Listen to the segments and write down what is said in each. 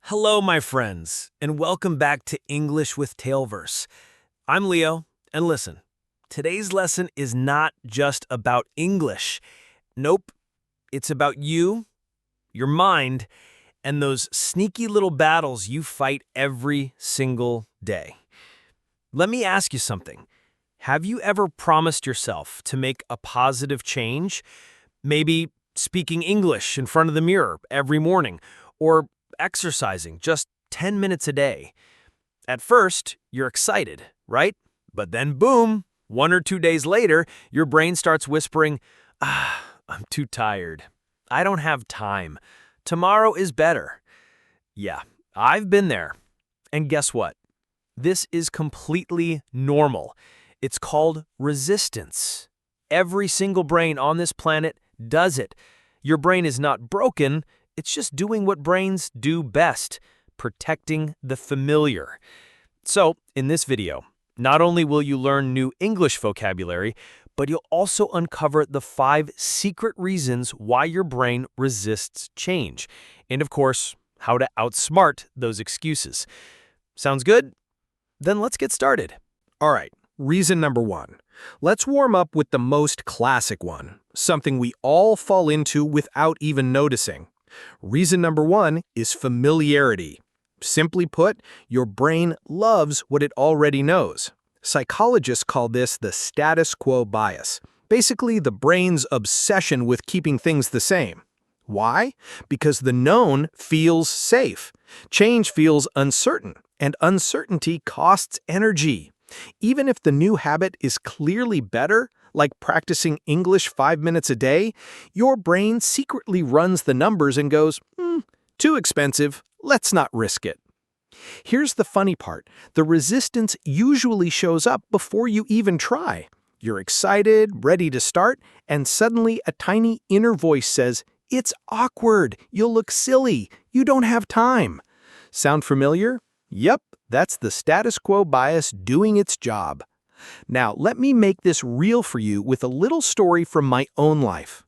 Hello, my friends, and welcome back to English with TaleVerse. I'm Leo, and listen, today's lesson is not just about English. Nope, it's about you, your mind, and those sneaky little battles you fight every single day. Let me ask you something. Have you ever promised yourself to make a positive change? Maybe speaking English in front of the mirror every morning, or exercising just 10 minutes a day. At first, you're excited, right? But then boom, 1 or 2 days later, your brain starts whispering, I'm too tired. I don't have time. Tomorrow is better. Yeah, I've been there. And guess what? This is completely normal. It's called resistance. Every single brain on this planet does it. Your brain is not broken. It's just doing what brains do best, protecting the familiar. So, in this video, not only will you learn new English vocabulary, but you'll also uncover the 5 secret reasons why your brain resists change. And of course, how to outsmart those excuses. Sounds good? Then let's get started. All right, reason number 1. Let's warm up with the most classic one, something we all fall into without even noticing. Reason number 1 is familiarity. Simply put, your brain loves what it already knows. Psychologists call this the status quo bias, basically the brain's obsession with keeping things the same. Why? Because the known feels safe. Change feels uncertain, and uncertainty costs energy. Even if the new habit is clearly better, like practicing English 5 minutes a day, your brain secretly runs the numbers and goes, too expensive, let's not risk it. Here's the funny part. The resistance usually shows up before you even try. You're excited, ready to start, and suddenly a tiny inner voice says, "It's awkward, you'll look silly, you don't have time." Sound familiar? Yep, that's the status quo bias doing its job. Now, let me make this real for you with a little story from my own life.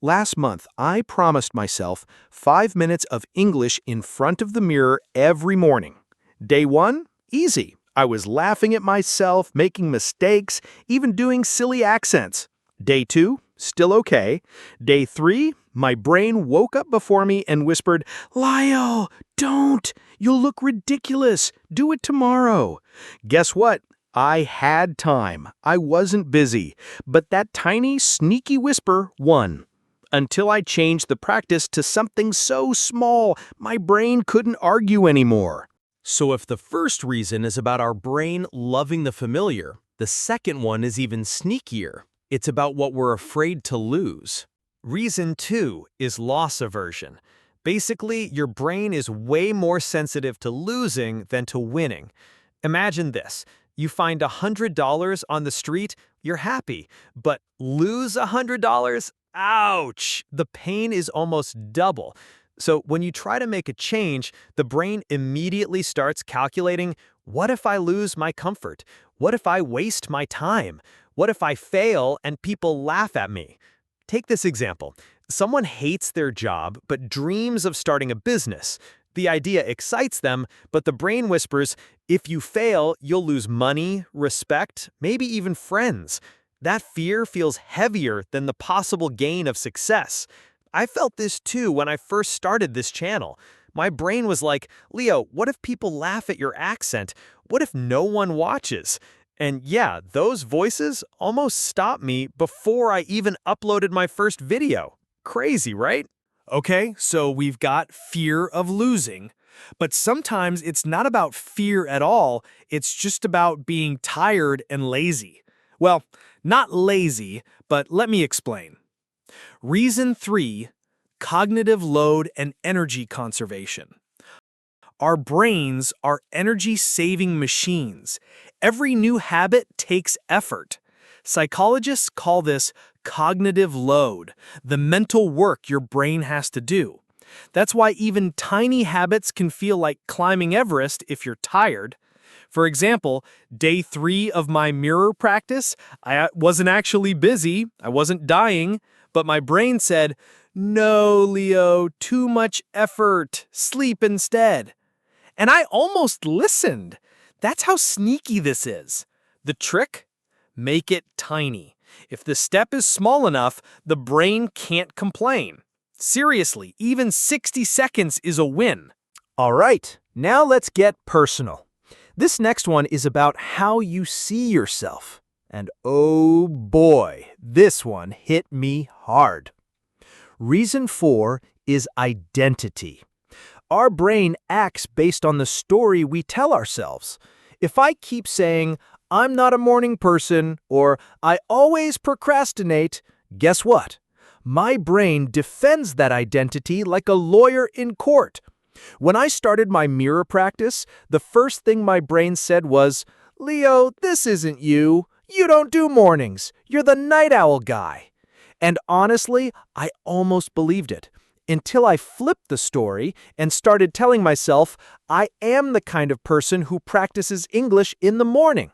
Last month, I promised myself 5 minutes of English in front of the mirror every morning. Day 1? Easy. I was laughing at myself, making mistakes, even doing silly accents. Day 2? Still okay. Day 3? My brain woke up before me and whispered, "Lyle, don't! You'll look ridiculous. Do it tomorrow." Guess what? I had time. I wasn't busy. But that tiny, sneaky whisper won. Until I changed the practice to something so small, my brain couldn't argue anymore. So if the first reason is about our brain loving the familiar, the second one is even sneakier. It's about what we're afraid to lose. Reason 2 is loss aversion. Basically, your brain is way more sensitive to losing than to winning. Imagine this. You find $100 on the street, you're happy, but lose $100? Ouch! The pain is almost double. So when you try to make a change, the brain immediately starts calculating, what if I lose my comfort? What if I waste my time? What if I fail and people laugh at me? Take this example. Someone hates their job but dreams of starting a business. The idea excites them, but the brain whispers, if you fail, you'll lose money, respect, maybe even friends. That fear feels heavier than the possible gain of success. I felt this too when I first started this channel. My brain was like, Leo, what if people laugh at your accent? What if no one watches? And yeah, those voices almost stopped me before I even uploaded my first video. Crazy, right? Okay, so we've got fear of losing, but sometimes it's not about fear at all, it's just about being tired and lazy. Well, not lazy, but let me explain. Reason 3, cognitive load and energy conservation. Our brains are energy-saving machines. Every new habit takes effort. Psychologists call this cognitive load, the mental work your brain has to do. That's why even tiny habits can feel like climbing Everest if you're tired. For example, day 3 of my mirror practice, I wasn't actually busy, I wasn't dying, but my brain said, No, Leo, too much effort. Sleep instead. And I almost listened. That's how sneaky this is. The trick? Make it tiny. If the step is small enough, the brain can't complain. Seriously, even 60 seconds is a win. All right, now let's get personal. This next one is about how you see yourself. And oh boy, this one hit me hard. Reason 4 is identity. Our brain acts based on the story we tell ourselves. If I keep saying, "I'm not a morning person," or "I always procrastinate," guess what? My brain defends that identity like a lawyer in court. When I started my mirror practice, the first thing my brain said was, "Leo, this isn't you. You don't do mornings. You're the night owl guy." And honestly, I almost believed it, until I flipped the story and started telling myself I am the kind of person who practices English in the morning.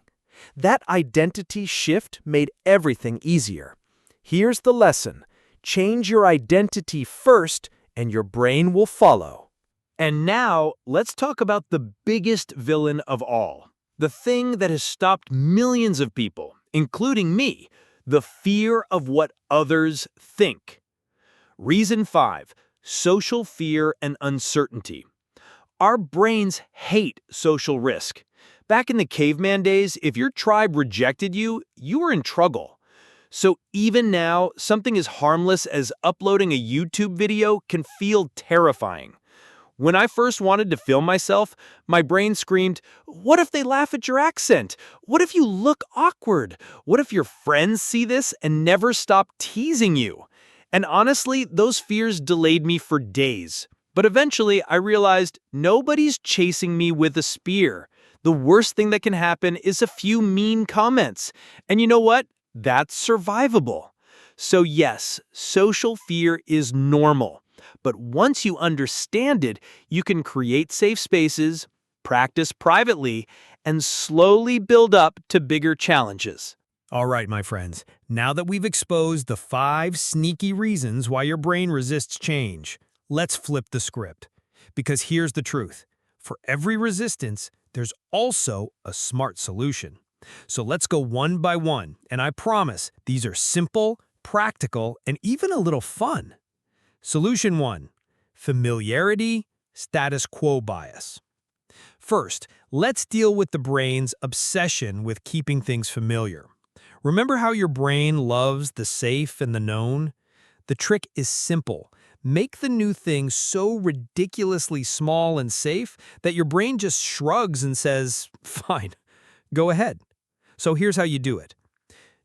That identity shift made everything easier. Here's the lesson. Change your identity first, and your brain will follow. And now, let's talk about the biggest villain of all. The thing that has stopped millions of people, including me, the fear of what others think. Reason 5, social fear and uncertainty. Our brains hate social risk. Back in the caveman days, if your tribe rejected you, you were in trouble. So even now, something as harmless as uploading a YouTube video can feel terrifying. When I first wanted to film myself, my brain screamed, "What if they laugh at your accent? What if you look awkward? What if your friends see this and never stop teasing you?" And honestly, those fears delayed me for days. But eventually, I realized nobody's chasing me with a spear. The worst thing that can happen is a few mean comments. And you know what? That's survivable. So yes, social fear is normal. But once you understand it, you can create safe spaces, practice privately, and slowly build up to bigger challenges. All right, my friends, now that we've exposed the 5 sneaky reasons why your brain resists change, let's flip the script. Because here's the truth. For every resistance, there's also a smart solution. So let's go one by one, and I promise these are simple, practical, and even a little fun. Solution 1. Familiarity, status quo bias. First, let's deal with the brain's obsession with keeping things familiar. Remember how your brain loves the safe and the known? The trick is simple. Make the new thing so ridiculously small and safe that your brain just shrugs and says, "Fine, go ahead." So here's how you do it.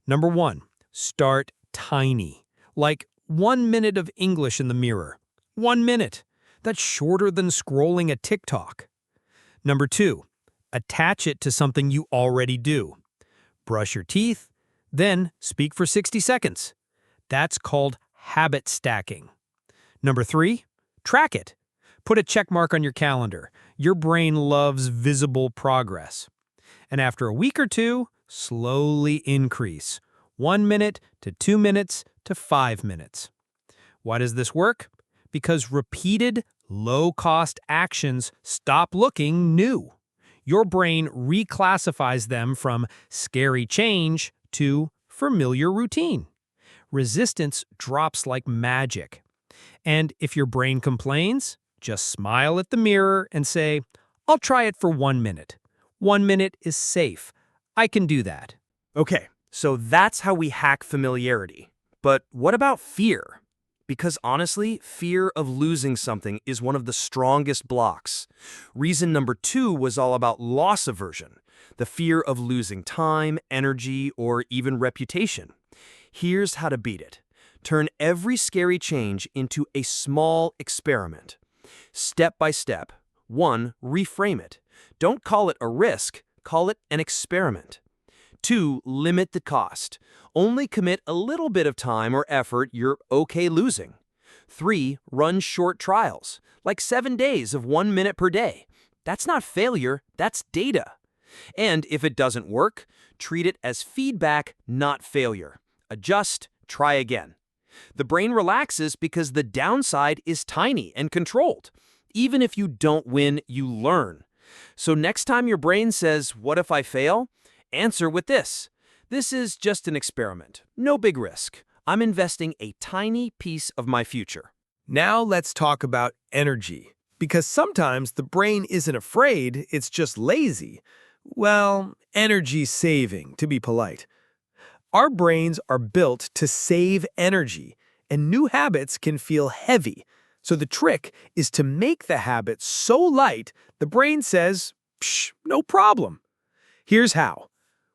Number 1, start tiny. Like 1 minute of English in the mirror. 1 minute. That's shorter than scrolling a TikTok. Number 2, attach it to something you already do. Brush your teeth, then speak for 60 seconds. That's called habit stacking. Number 3, track it. Put a check mark on your calendar. Your brain loves visible progress. And after a week or two, slowly increase. 1 minute to 2 minutes to 5 minutes. Why does this work? Because repeated, low-cost actions stop looking new. Your brain reclassifies them from scary change to familiar routine. Resistance drops like magic. And if your brain complains, just smile at the mirror and say, "I'll try it for 1 minute. 1 minute is safe. I can do that." Okay, so that's how we hack familiarity. But what about fear? Because honestly, fear of losing something is one of the strongest blocks. Reason number 2 was all about loss aversion, the fear of losing time, energy, or even reputation. Here's how to beat it. Turn every scary change into a small experiment. Step by step. 1, reframe it. Don't call it a risk, call it an experiment. 2, limit the cost. Only commit a little bit of time or effort you're okay losing. 3, run short trials, like 7 days of 1 minute per day. That's not failure, that's data. And if it doesn't work, treat it as feedback, not failure. Adjust, try again. The brain relaxes because the downside is tiny and controlled. Even if you don't win, you learn. So next time your brain says, "What if I fail?" answer with this. This is just an experiment. No big risk. I'm investing a tiny piece of my future. Now let's talk about energy. Because sometimes the brain isn't afraid, it's just lazy. Well, energy saving, to be polite. Our brains are built to save energy, and new habits can feel heavy. So the trick is to make the habit so light, the brain says, "Psh, no problem." Here's how.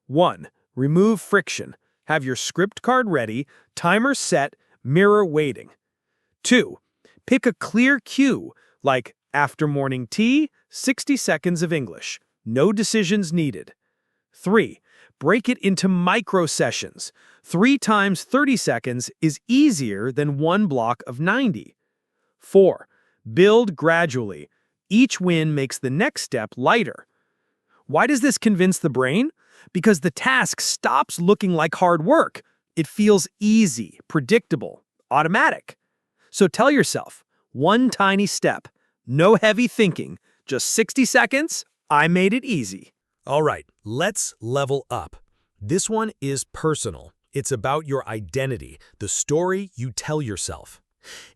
1. Remove friction. Have your script card ready, timer set, mirror waiting. 2. Pick a clear cue, like after morning tea, 60 seconds of English. No decisions needed. 3. Break it into micro sessions. 3 times 30 seconds is easier than one block of 90. 4. Build gradually. Each win makes the next step lighter. Why does this convince the brain? Because the task stops looking like hard work. It feels easy, predictable, automatic. So tell yourself, one tiny step, no heavy thinking, just 60 seconds, I made it easy. All right, let's level up. This one is personal. It's about your identity, the story you tell yourself.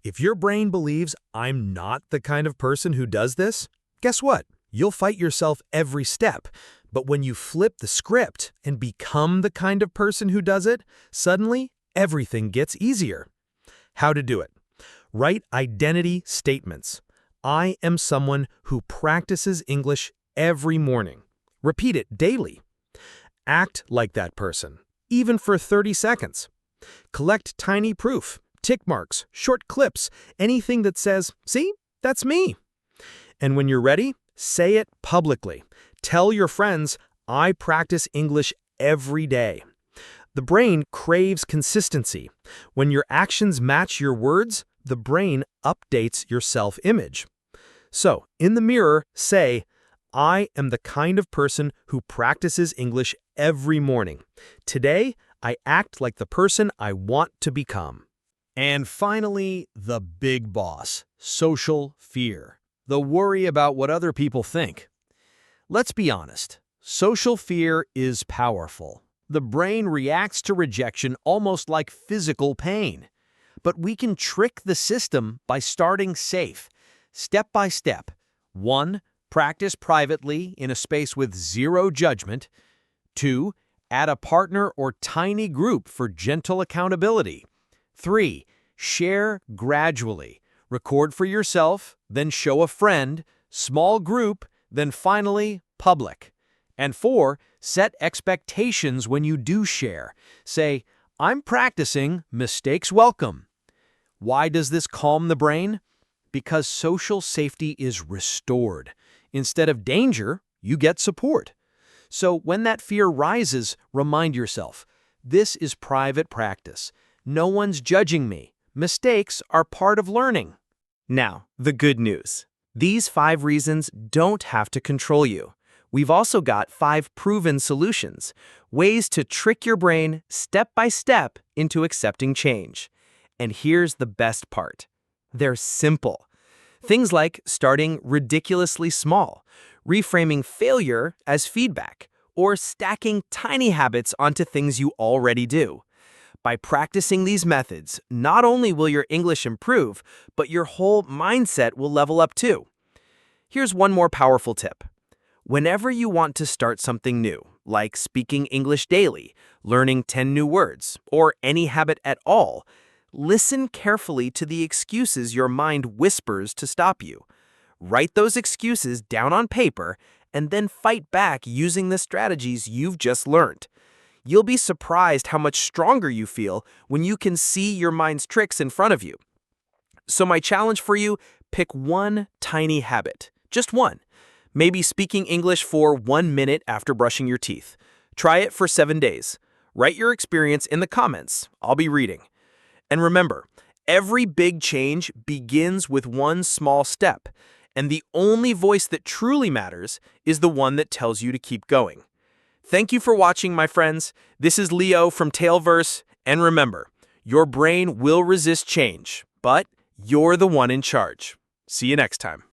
If your brain believes I'm not the kind of person who does this, guess what? You'll fight yourself every step. But when you flip the script and become the kind of person who does it, suddenly everything gets easier. How to do it? Write identity statements. I am someone who practices English every morning. Repeat it daily. Act like that person, even for 30 seconds. Collect tiny proof, tick marks, short clips, anything that says, "See, that's me." And when you're ready, say it publicly. Tell your friends, I practice English every day. The brain craves consistency. When your actions match your words, the brain updates your self-image. So, in the mirror, say, I am the kind of person who practices English every morning. Today, I act like the person I want to become. And finally, the big boss, social fear. The worry about what other people think. Let's be honest, social fear is powerful. The brain reacts to rejection almost like physical pain. But we can trick the system by starting safe, step by step. 1. Practice privately in a space with zero judgment. 2. Add a partner or tiny group for gentle accountability. 3. Share gradually. Record for yourself, then show a friend, small group, then finally public. And 4. Set expectations when you do share. Say, I'm practicing, mistakes welcome. Why does this calm the brain? Because social safety is restored. Instead of danger, you get support. So when that fear rises, remind yourself, this is private practice. No one's judging me. Mistakes are part of learning. Now, the good news. These 5 reasons don't have to control you. We've also got 5 proven solutions, ways to trick your brain step by step into accepting change. And here's the best part. They're simple. Things like starting ridiculously small, reframing failure as feedback, or stacking tiny habits onto things you already do. By practicing these methods, not only will your English improve, but your whole mindset will level up too. Here's one more powerful tip. Whenever you want to start something new, like speaking English daily, learning 10 new words, or any habit at all, listen carefully to the excuses your mind whispers to stop you. Write those excuses down on paper and then fight back using the strategies you've just learned. You'll be surprised how much stronger you feel when you can see your mind's tricks in front of you. So my challenge for you, pick one tiny habit. Just one. Maybe speaking English for 1 minute after brushing your teeth. Try it for 7 days. Write your experience in the comments. I'll be reading. And remember, every big change begins with one small step, and the only voice that truly matters is the one that tells you to keep going. Thank you for watching, my friends. This is Leo from TaleVerse, and remember, Your brain will resist change, but you're the one in charge. See you next time.